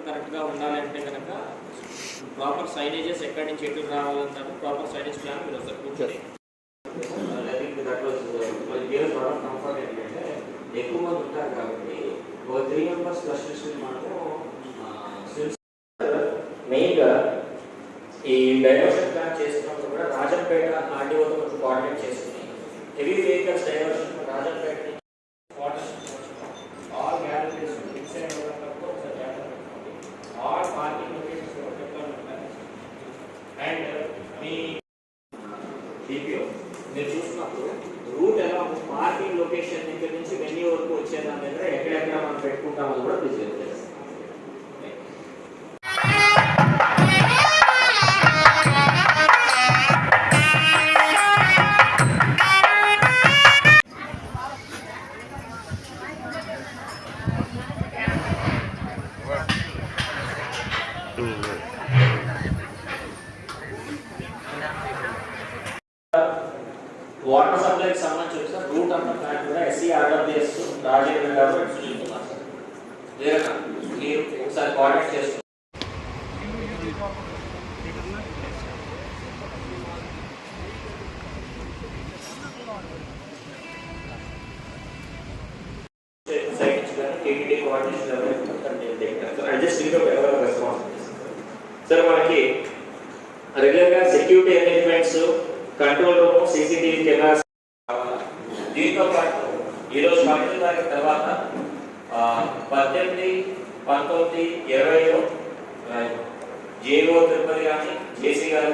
కరెక్ట్గా ఉండాలంటే కనుక ప్రాపర్ సైనేజెస్ ఎక్కడి నుంచి ఎటు రావాలంటారు, ప్రాపర్ సైనేజ్ ప్లాన్ మీరు వస్తారు కూర్చొని. కంఫర్ట్ ఏంటంటే ఎక్కువ మంది ఉంటారు కాబట్టి ఒక 3 మెంబర్స్ స్పెషలిస్ట్ మనము మెయిన్గా ఈ డైవర్షన్ ప్లాన్ చేసినప్పుడు కూడా రాజంపేట ఆర్డీఓతో కొంచెం కోఆర్డినేట్ చేసుకుని heavy vehicles diversion Rajampet all galleries all parking locations and మీ డిపిఓ మీరు చూసినప్పుడు రూట్ ఎలా పార్కింగ్ లొకేషన్ దగ్గర నుంచి వెన్యూ వరకు వచ్చేదాని దగ్గర ఎక్కడెక్కడ మనం పెట్టుకుంటామని కూడా మీరు చేస్తారు. వాటర్ సప్లైకి సంబంధించి వచ్చిన రూట్ అంతా ప్లాన్ కూడా SCRWS రాజేంద్ర గారు చూస్తున్నారు సార్. లేదన్నా మీరు ఒకసారి కోఆర్డినేట్ చేస్తున్నారు. సార్ మనకి రెగ్యులర్గా security arrangements, control room, CCTV cameras, దీంతో పాటు ఈరోజు 12 తారీఖు తర్వాత 18, 19, 20లో JO తిరుపతి కానీ JC గారు